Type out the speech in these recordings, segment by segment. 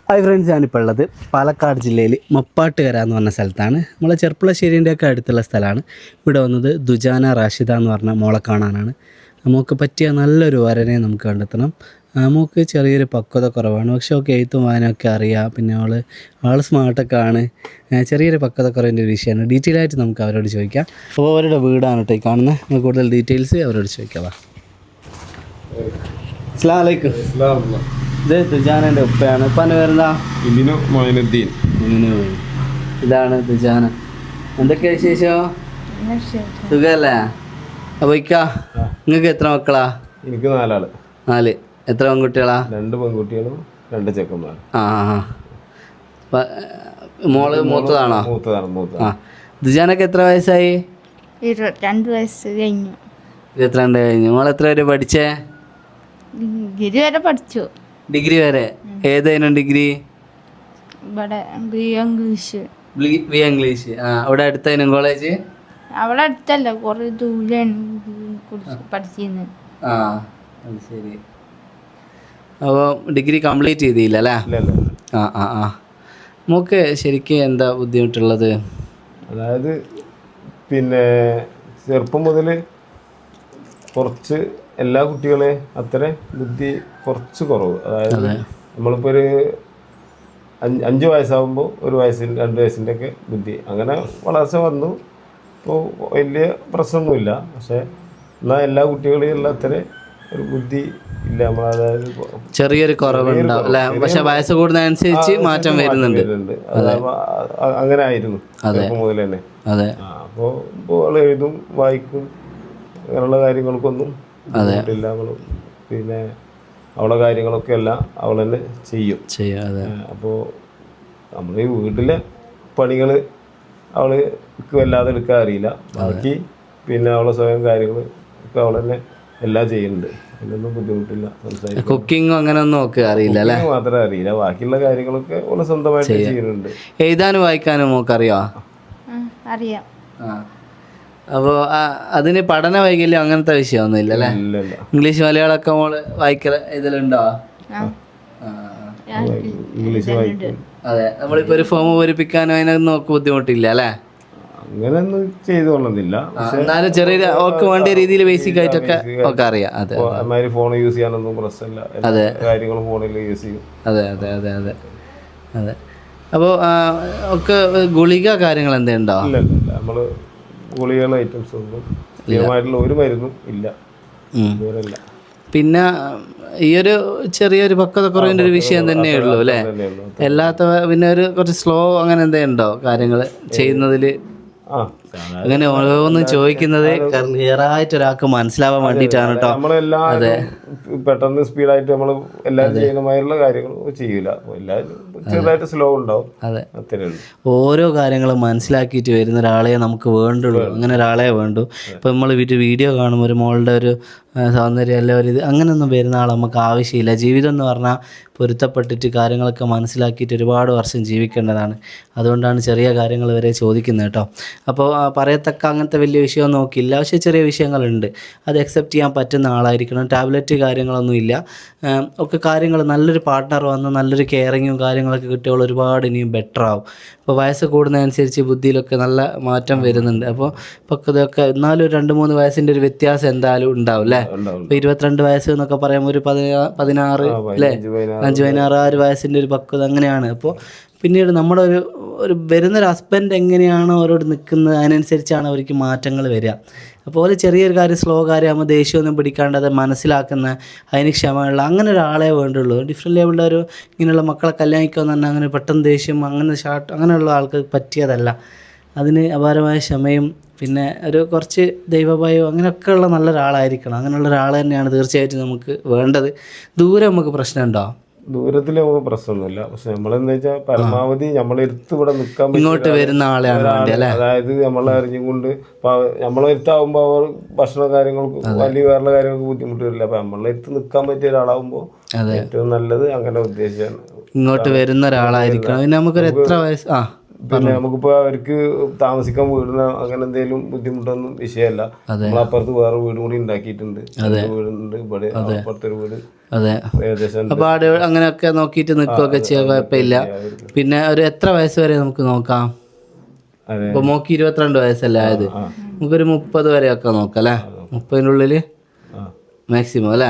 Hi friends, ഞാനിപ്പോൾ ഉള്ളത് പാലക്കാട് ജില്ലയിൽ മപ്പാട്ടുകര എന്ന് പറഞ്ഞ സ്ഥലത്താണ്. നമ്മളെ ചെർപ്പുളശ്ശേരിൻ്റെ ഒക്കെ അടുത്തുള്ള സ്ഥലമാണ്. ഇവിടെ വന്നത് ദുജാന റാഷിദ എന്ന് പറഞ്ഞ മോളെ കാണാനാണ്. നമുക്ക് പറ്റിയ നല്ലൊരു വരനെ നമുക്ക് കണ്ടെത്തണം. നമുക്ക് ചെറിയൊരു പക്വത കുറവാണ്, പക്ഷെ ഒക്കെ എഴുത്തും വായനയൊക്കെ അറിയാം. പിന്നെ ആൾ സ്മാർട്ടൊക്കെ ആണ്. ചെറിയൊരു പക്വത കുറവിൻ്റെ ഒരു വിഷയമാണ്. ഡീറ്റെയിൽ ആയിട്ട് നമുക്ക് അവരോട് ചോദിക്കാം. അപ്പോൾ അവരുടെ വീടാണ് കേട്ടോ ഈ കാണുന്നത്. നമുക്ക് കൂടുതൽ ഡീറ്റെയിൽസ് അവരോട് ചോദിക്കാം. അസ്സലാമു അലൈക്കും. ഇത് ദുജാനൻ്റെ ഉപ്പയാണ്. ഉപ്പാൻ്റെ പേരെന്താ? ഇബിനു മൊയിനുദ്ദീൻ. ഇതാണ് ദുജാന. എന്തൊക്കെയാ വിശേഷം? സുഖമല്ലേ? അപ്പോൾ നിങ്ങൾക്ക് എത്ര മക്കളാ? എനിക്ക് 4 ആള്. 4. എത്ര പെൺകുട്ടികളാ? 2 പെൺകുട്ടികളും 2 ചെക്കന്മാരും. മോള് മൂത്തതാണോ? മൂത്തതാണ്. ആ, ദുജാനക്ക് എത്ര വയസ്സായി? 22 വയസ്സ് കഴിഞ്ഞു. 22 കഴിഞ്ഞു. മോൾ എത്ര വരെ പഠിച്ചേ? ഡിഗ്രി വരെ പഠിച്ചു. ഡിഗ്രി വരെ? ഏതായിരുന്നു ഡിഗ്രി? ഇവിടെ ഇംഗ്ലീഷ്. ഇംഗ്ലീഷ്. അവിടെ അടുത്തായിരുന്നു കോളേജ്? അവിടെ അടുത്തല്ല, കുറെ ദൂരം പഠിച്ചിരുന്നു. അത് ശരി. അപ്പോൾ ഡിഗ്രി കംപ്ലീറ്റ് ചെയ്തില്ല അല്ലേ? മോക്ക് ശരിക്കും എന്താ ബുദ്ധിമുട്ടുള്ളത്? അതായത് പിന്നെ ചെറുപ്പം മുതൽ കുറച്ച് എല്ലാ കുട്ടികളെയും അത്ര ബുദ്ധി കുറച്ച് കുറവ്. അതായത് നമ്മളിപ്പോൾ ഒരു 5 വയസ്സാകുമ്പോൾ 1 വയസ്സിൻ്റെ 2 വയസ്സിൻ്റെ ഒക്കെ ബുദ്ധി അങ്ങനെ വളർച്ച വന്നു. ഇപ്പോൾ വലിയ പ്രശ്നമൊന്നുമില്ല. പക്ഷേ എന്നാൽ എല്ലാ കുട്ടികളെയും ഉള്ള അത്ര ഒരു ബുദ്ധി ഇല്ല. നമ്മൾ അതായത് ചെറിയൊരു കുറവുണ്ടാവും അല്ലേ? പക്ഷെ വയസ്സ് കൂടുന്നതനുസരിച്ച് മാറ്റം വരുന്നുണ്ട്. അങ്ങനെ ആയിരുന്നു ചെറുപ്പം മുതൽ തന്നെ. അതെ. അപ്പോൾ അവൾ എഴുതും വായിക്കും, അങ്ങനെയുള്ള കാര്യങ്ങൾക്കൊന്നും ബുദ്ധിമുട്ടില്ല. അവൾ പിന്നെ അവളെ കാര്യങ്ങളൊക്കെ എല്ലാം അവൾ തന്നെ ചെയ്യും. അപ്പോൾ നമ്മൾ ഈ വീട്ടിലെ പണികൾ അവൾക്ക് വല്ലാതെ എടുക്കാൻ അറിയില്ല. ബാക്കി പിന്നെ അവളെ സ്വയം കാര്യങ്ങൾ ഒക്കെ അവൾ തന്നെ എല്ലാം ചെയ്യുന്നുണ്ട്. അതിനൊന്നും ബുദ്ധിമുട്ടില്ല. സംസാരിക്കും. കുക്കിംഗ് അങ്ങനെ ഒന്നും ഒക്കെ അറിയില്ല അല്ലേ? മാത്രമേ അറിയില്ല, ബാക്കിയുള്ള കാര്യങ്ങളൊക്കെ അവള് സ്വന്തമായിട്ട് ചെയ്യുന്നുണ്ട്. എഴുതാനും വായിക്കാനും ഒക്കെ അറിയാം? അറിയാം. അപ്പോൾ അതിന് പഠന വൈകല്യം അങ്ങനത്തെ വിഷയമൊന്നും ഇല്ല അല്ലേ? ഇംഗ്ലീഷ് മലയാളമൊക്കെ മോള് വായിക്കൽ ഇതിലുണ്ടോ? ഇംഗ്ലീഷ് വായിക്കും. അതെ. നമ്മളിപ്പോൾ ഒരു ഫോം പൂരിപ്പിക്കാനോ അതിനൊന്നും ഒക്കെ ബുദ്ധിമുട്ടില്ല അല്ലേ? അങ്ങനെയൊന്നും ചെയ്തുകൊള്ളുന്നില്ല. എന്നാലും ചെറിയ ഓർക്ക് വേണ്ട രീതിയിൽ ബേസിക് ആയിട്ടൊക്കെ ഒക്കെ അറിയാം. അതെ. ഫോൺ യൂസ് ചെയ്യാനൊന്നും പ്രശ്നമില്ല. അതെ, കാര്യങ്ങളും ഫോണിൽ യൂസ് ചെയ്യും. അതെ അതെ അതെ അതെ അതെ. അപ്പോൾ ഒക്കെ ഗുളിക കാര്യങ്ങൾ എന്തുണ്ടോ? ഇല്ല, നമ്മള് ഗുളികയുള്ള ഐറ്റംസ് ഒന്നും സ്ഥിരമായിട്ടുള്ള ഒരു മരുന്നും ഇല്ല. പിന്നെ ഈ ഒരു ചെറിയൊരു പക്വത കുറവിൻ്റെ ഒരു വിഷയം തന്നെയുള്ളൂ അല്ലേ? അല്ലാത്ത പിന്നെ ഒരു കുറച്ച് സ്ലോ അങ്ങനെ എന്തെയുണ്ടോ കാര്യങ്ങൾ ചെയ്യുന്നതിൽ? അങ്ങനെ ഓരോന്നും ചോദിക്കുന്നത് ക്ലിയറായിട്ട് ഒരാൾക്ക് മനസ്സിലാവാൻ വേണ്ടിയിട്ടാണ് കേട്ടോ. അതെ, പെട്ടെന്ന് സ്പീഡായിട്ട് നമ്മൾ എല്ലാവരും ചെയ്യുന്നമായുള്ള കാര്യങ്ങൾ ചെയ്യൂല. എല്ലാവരും ചെറുതായിട്ട് സ്ലോ ഉണ്ടാവും. അതെ, ഓരോ കാര്യങ്ങളും മനസ്സിലാക്കിയിട്ട് വരുന്ന ഒരാളെ നമുക്ക് വേണ്ടുള്ളൂ. അങ്ങനെ ഒരാളെ വേണ്ടു. ഇപ്പം നമ്മൾ വീഡിയോ കാണുമ്പോൾ ഒരു മോളുടെ ഒരു സൗന്ദര്യം അല്ല ഒരു ഇത് അങ്ങനെയൊന്നും വരുന്ന ആൾ നമുക്ക് ആവശ്യമില്ല. ജീവിതം എന്ന് പറഞ്ഞാൽ പൊരുത്തപ്പെട്ടിട്ട് കാര്യങ്ങളൊക്കെ മനസ്സിലാക്കിയിട്ട് ഒരുപാട് വർഷം ജീവിക്കേണ്ടതാണ്. അതുകൊണ്ടാണ് ചെറിയ കാര്യങ്ങൾ വരെ ചോദിക്കുന്നത് കേട്ടോ. അപ്പോൾ പറയത്തക്ക അങ്ങനത്തെ വലിയ വിഷയം നോക്കിയില്ല, പക്ഷേ ചെറിയ വിഷയങ്ങളുണ്ട്. അത് അക്സെപ്റ്റ് ചെയ്യാൻ പറ്റുന്ന ആളായിരിക്കണം. ടാബ്ലറ്റ് കാര്യങ്ങളൊന്നുമില്ല. ഒക്കെ കാര്യങ്ങൾ നല്ലൊരു പാർട്ട്ണർ വന്ന് നല്ലൊരു കെയറിങ്ങും കാര്യങ്ങളൊക്കെ കിട്ടിയാൽ ഒരുപാട് ഇനിയും ബെറ്റർ ആവും. ഇപ്പോൾ വയസ്സ് കൂടുന്നതനുസരിച്ച് ബുദ്ധിയിലൊക്കെ നല്ല മാറ്റം വരുന്നുണ്ട്. അപ്പോൾ പക്വതയൊക്കെ എന്നാലും ഒരു 2-3 വയസ്സിൻ്റെ ഒരു വ്യത്യാസം എന്തായാലും ഉണ്ടാവും അല്ലേ? ഇപ്പോൾ 22 വയസ്സ് എന്നൊക്കെ പറയുമ്പോൾ ഒരു 16 അല്ലേ, 5-16 വയസ്സിൻ്റെ ഒരു പക്വത അങ്ങനെയാണ്. അപ്പോൾ പിന്നീട് നമ്മുടെ ഒരു വരുന്നൊരു ഹസ്ബൻഡ് എങ്ങനെയാണോ അവരോട് നിൽക്കുന്നത് അതിനനുസരിച്ചാണ് അവർക്ക് മാറ്റങ്ങൾ വരിക. അപ്പോൾ ഒരു ചെറിയൊരു കാര്യം സ്ലോ കാര്യമാകുമ്പോൾ ദേഷ്യമൊന്നും പിടിക്കാണ്ട് അത് മനസ്സിലാക്കുന്ന അതിന് ക്ഷമയുള്ള അങ്ങനെ ഒരാളെ വേണ്ടുള്ളൂ. ഡിഫറെൻറ്റ് ലെവലിൻ്റെ ഒരു ഇങ്ങനെയുള്ള മക്കളെ കല്യാണിക്കുമെന്ന് പറഞ്ഞാൽ അങ്ങനെ പെട്ടെന്ന് ദേഷ്യം അങ്ങനെ അങ്ങനെയുള്ള ആൾക്ക് പറ്റിയതല്ല. അതിന് അപാരമായ ക്ഷമയും പിന്നെ ഒരു കുറച്ച് ദൈവഭയവും അങ്ങനെയൊക്കെയുള്ള നല്ലൊരാളായിരിക്കണം. അങ്ങനെയുള്ള ഒരാൾ തന്നെയാണ് തീർച്ചയായിട്ടും നമുക്ക് വേണ്ടത്. ദൂരം നമുക്ക് പ്രശ്നമുണ്ടോ? ദൂരത്തിൽ നമുക്ക് പ്രശ്നമൊന്നുമില്ല. പക്ഷെ നമ്മളെന്താ വെച്ചാൽ പരമാവധി നമ്മളെടുത്ത് ഇവിടെ നിൽക്കാൻ ഇങ്ങോട്ട് വരുന്ന ആളെയാണ്. അതായത് നമ്മളെ അറിഞ്ഞുകൊണ്ട് നമ്മളെടുത്താവുമ്പോൾ അവർ ഭക്ഷണ കാര്യങ്ങൾക്ക് വലിയ വേറെ കാര്യങ്ങൾക്ക് ബുദ്ധിമുട്ട് വരില്ല. അപ്പൊ നമ്മളെടുത്ത് നിൽക്കാൻ പറ്റിയ ഒരാളാവുമ്പോൾ ഏറ്റവും നല്ലത് അങ്ങനെ ഉദ്ദേശിച്ചാണ് ഇങ്ങോട്ട് വരുന്ന ഒരാളായിരിക്കണം. പിന്നെ നമുക്കൊരു എത്ര വയസ്സ് പിന്നെ നമുക്കിപ്പോ അവർക്ക് താമസിക്കാൻ വീടിനോ അങ്ങനെ എന്തെങ്കിലും ബുദ്ധിമുട്ടൊന്നും വിഷയമല്ല. നമ്മളപ്പുറത്ത് വേറെ വീട് കൂടി ഉണ്ടാക്കിയിട്ടുണ്ട്. വീടുണ്ട് ഇവിടെ, അപ്പുറത്തൊരു വീട്. അതെ, ഏകദേശം അപ്പോൾ അവിടെ അങ്ങനെയൊക്കെ നോക്കിയിട്ട് നിൽക്കുകയൊക്കെ ചെയ്യാൻ കുഴപ്പമില്ല. പിന്നെ ഒരു എത്ര വയസ്സ് വരെ നമുക്ക് നോക്കാം? ഇപ്പോൾ മോക്ക് 22 വയസ്സല്ലേ ആയത്, നമുക്കൊരു 30 വരെയൊക്കെ നോക്കാം അല്ലേ? 30-നുള്ളിൽ മാക്സിമം അല്ലേ?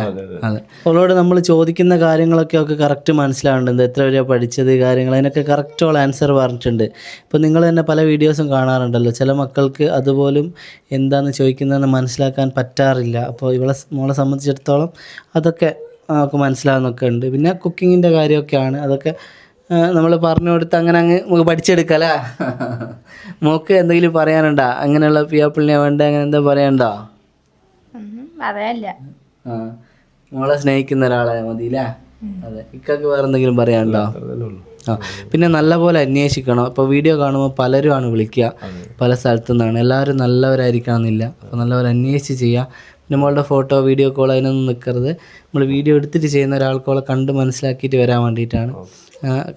അതെ. അവളോട് നമ്മൾ ചോദിക്കുന്ന കാര്യങ്ങളൊക്കെ കറക്റ്റ് മനസ്സിലാവുന്നുണ്ട്. എത്ര വരെയാണ് പഠിച്ചത്, കാര്യങ്ങൾ അതിനൊക്കെ കറക്റ്റ് അവൾ ആൻസർ പറഞ്ഞിട്ടുണ്ട്. ഇപ്പോൾ നിങ്ങൾ തന്നെ പല വീഡിയോസും കാണാറുണ്ടല്ലോ, ചില മക്കൾക്ക് അതുപോലും എന്താണെന്ന് ചോദിക്കുന്നതെന്ന് മനസ്സിലാക്കാൻ പറ്റാറില്ല. അപ്പോൾ മോളെ സംബന്ധിച്ചിടത്തോളം അതൊക്കെ അവൾക്ക് മനസ്സിലാവുന്നൊക്കെ ഉണ്ട്. പിന്നെ കുക്കിങ്ങിൻ്റെ കാര്യമൊക്കെയാണ്, അതൊക്കെ നമ്മൾ പറഞ്ഞു കൊടുത്ത് അങ്ങനെ നമുക്ക് പഠിച്ചെടുക്കാം അല്ലേ? മോക്ക് എന്തെങ്കിലും പറയാനുണ്ടോ? അങ്ങനെയുള്ള പിയാപ്പിളിനെ വേണ്ട അങ്ങനെ എന്താ പറയാനുണ്ടോ? പറയാനില്ല. മോളെ സ്നേഹിക്കുന്ന ഒരാളെ മതി അല്ലേ? അതെ. ഇക്കൊക്കെ വേറെ എന്തെങ്കിലും പറയാനുണ്ടോ? പിന്നെ നല്ലപോലെ അന്വേഷിക്കണം. ഇപ്പോൾ വീഡിയോ കാണുമ്പോൾ പലരുമാണ് വിളിക്കുക, പല സ്ഥലത്തു നിന്നാണ്. എല്ലാവരും നല്ലവരായിരിക്കണം എന്നില്ല. അപ്പോൾ നല്ലപോലെ അന്വേഷിച്ച് ചെയ്യുക. പിന്നെ നമ്മളുടെ ഫോട്ടോ, വീഡിയോ കോൾ അതിനൊന്നും നിൽക്കരുത്. നമ്മൾ വീഡിയോ എടുത്തിട്ട് ചെയ്യുന്ന ഒരാൾക്കോളെ കണ്ട് മനസ്സിലാക്കിയിട്ട് വരാൻ വേണ്ടിയിട്ടാണ്.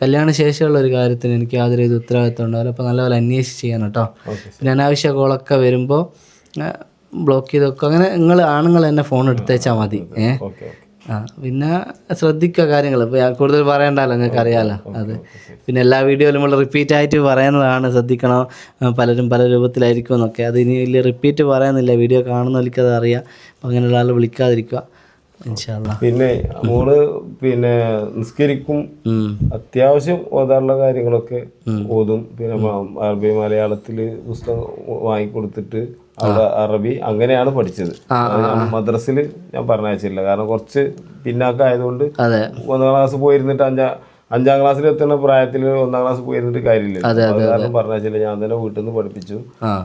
കല്യാണ ശേഷമുള്ള ഒരു കാര്യത്തിന് എനിക്ക് യാതൊരു ഇത് ഉത്തരവാദിത്വം ഉണ്ടാവില്ല. അപ്പോൾ നല്ലപോലെ അന്വേഷിച്ച് ചെയ്യണം കേട്ടോ. പിന്നെ അനാവശ്യ കോളൊക്കെ വരുമ്പോൾ ബ്ലോക്ക് ചെയ്തൊക്കെ അങ്ങനെ നിങ്ങൾ ആണുങ്ങൾ തന്നെ ഫോൺ എടുത്തേച്ചാൽ മതി. പിന്നെ ശ്രദ്ധിക്കുക കാര്യങ്ങൾ. ഇപ്പോൾ കൂടുതൽ പറയണ്ടല്ലോ, നിങ്ങൾക്ക് അറിയാമല്ലോ. അത് പിന്നെ എല്ലാ വീഡിയോയിലും നമ്മൾ റിപ്പീറ്റ് ആയിട്ട് പറയുന്നതാണ്, ശ്രദ്ധിക്കണം. പലരും പല രൂപത്തിലായിരിക്കും എന്നൊക്കെ. അത് ഇനി വലിയ റിപ്പീറ്റ് പറയാനില്ല, വീഡിയോ കാണുന്നവർക്ക് അത് അറിയാം. അപ്പം അങ്ങനെയുള്ള ആൾ വിളിക്കാതിരിക്കുക ഇൻഷാ അല്ലാ. പിന്നെ മോള് പിന്നെ നിസ്കരിക്കും, അത്യാവശ്യം ഓതാനുള്ള കാര്യങ്ങളൊക്കെ ഓതും. പിന്നെ അറബി മലയാളത്തിൽ പുസ്തകം വാങ്ങിക്കൊടുത്തിട്ട് അവിടെ അറബി അങ്ങനെയാണ് പഠിച്ചത്. മദ്രസിൽ ഞാൻ പറഞ്ഞയച്ചില്ല, കാരണം കുറച്ച് പിന്നാക്കായതുകൊണ്ട് 1ാം ക്ലാസ് പോയിരുന്നിട്ട് 5ാം ക്ലാസ്സിൽ എത്തുന്ന പ്രായത്തിൽ 1ാം ക്ലാസ് പോയിരുന്നിട്ട് കാര്യമില്ല. അത് കാരണം പറഞ്ഞയച്ചില്ല, ഞാൻ തന്നെ വീട്ടിൽ നിന്ന് പഠിപ്പിച്ചു.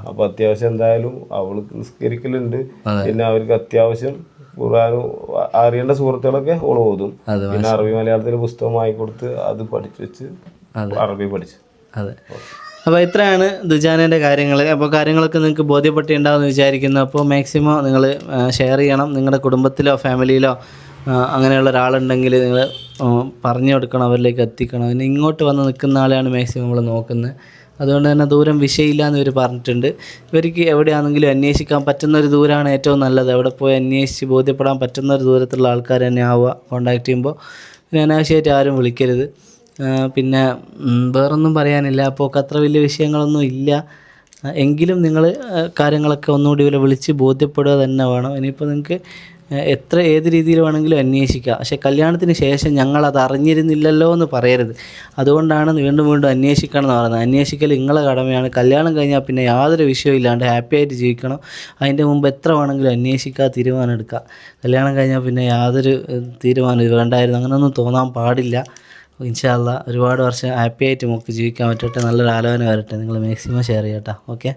അപ്പൊ അത്യാവശ്യം എന്തായാലും അവൾക്ക് നിസ്കരിക്കലുണ്ട്. പിന്നെ അവർക്ക് അത്യാവശ്യം ഖുർആനും അറിയേണ്ട സുഹൃത്തുക്കളൊക്കെ ഓള് ഓതും. പിന്നെ അറബി മലയാളത്തിൽ പുസ്തകം വാങ്ങിക്കൊടുത്ത് അത് പഠിച്ചു വെച്ച് അറബി പഠിച്ചു. അതെ. അപ്പോൾ ഇത്രയാണ് ദുജാനേൻ്റെ കാര്യങ്ങൾ. അപ്പോൾ കാര്യങ്ങളൊക്കെ നിങ്ങൾക്ക് ബോധ്യപ്പെട്ടിട്ടുണ്ടാവുമെന്ന് വിചാരിക്കുന്നു. അപ്പോൾ മാക്സിമം നിങ്ങൾ ഷെയർ ചെയ്യണം. നിങ്ങളുടെ കുടുംബത്തിലോ ഫാമിലിയിലോ അങ്ങനെയുള്ള ഒരാളുണ്ടെങ്കിൽ നിങ്ങൾ പറഞ്ഞു കൊടുക്കണം, അവരിലേക്ക് എത്തിക്കണം. പിന്നെ ഇങ്ങോട്ട് വന്ന് നിൽക്കുന്ന ആളെയാണ് മാക്സിമം നമ്മൾ നോക്കുന്നത്. അതുകൊണ്ട് തന്നെ ദൂരം വിഷയമില്ല എന്ന് ഇവർ പറഞ്ഞിട്ടുണ്ട്. ഇവർക്ക് എവിടെയാണെങ്കിലും അന്വേഷിക്കാൻ പറ്റുന്ന ഒരു ദൂരമാണ് ഏറ്റവും നല്ലത്. എവിടെ പോയി അന്വേഷിച്ച് ബോധ്യപ്പെടാൻ പറ്റുന്ന ഒരു ദൂരത്തുള്ള ആൾക്കാർ തന്നെ ആവുക കോൺടാക്ട് ചെയ്യുമ്പോൾ. പിന്നെ അനാവശ്യമായിട്ട് ആരും വിളിക്കരുത്. പിന്നെ വേറൊന്നും പറയാനില്ല. അപ്പോൾ അത്ര വലിയ വിഷയങ്ങളൊന്നും ഇല്ല. എങ്കിലും നിങ്ങൾ കാര്യങ്ങളൊക്കെ ഒന്നുകൂടി ഇവരെ വിളിച്ച് ബോധ്യപ്പെടുക തന്നെ വേണം. ഇനിയിപ്പോൾ നിങ്ങൾക്ക് ഏത് രീതിയിൽ വേണമെങ്കിലും അന്വേഷിക്കുക. പക്ഷേ കല്യാണത്തിന് ശേഷം ഞങ്ങളത് അറിഞ്ഞിരുന്നില്ലല്ലോ എന്ന് പറയരുത്. അതുകൊണ്ടാണ് വീണ്ടും വീണ്ടും അന്വേഷിക്കണം എന്ന് പറയുന്നത്. അന്വേഷിക്കൽ നിങ്ങളെ കടമയാണ്. കല്യാണം കഴിഞ്ഞാൽ പിന്നെ യാതൊരു വിഷയവും ഇല്ലാണ്ട് ഹാപ്പി ആയിട്ട് ജീവിക്കണം. അതിൻ്റെ മുമ്പ് എത്ര വേണമെങ്കിലും അന്വേഷിക്കുക, തീരുമാനം എടുക്കുക. കല്യാണം കഴിഞ്ഞാൽ പിന്നെ യാതൊരു തീരുമാനം വേണ്ടായിരുന്നു അങ്ങനെയൊന്നും തോന്നാൻ പാടില്ല. ഇൻഷാ അല്ലാ ഒരുപാട് വർഷം ഹാപ്പി ആയിട്ട് നമുക്ക് ജീവിക്കാൻ പറ്റട്ടെ. നല്ലൊരു ആലോചന വരട്ടെ. നിങ്ങൾ മാക്സിമം ഷെയർ ചെയ്യട്ടോ. ഓക്കെ.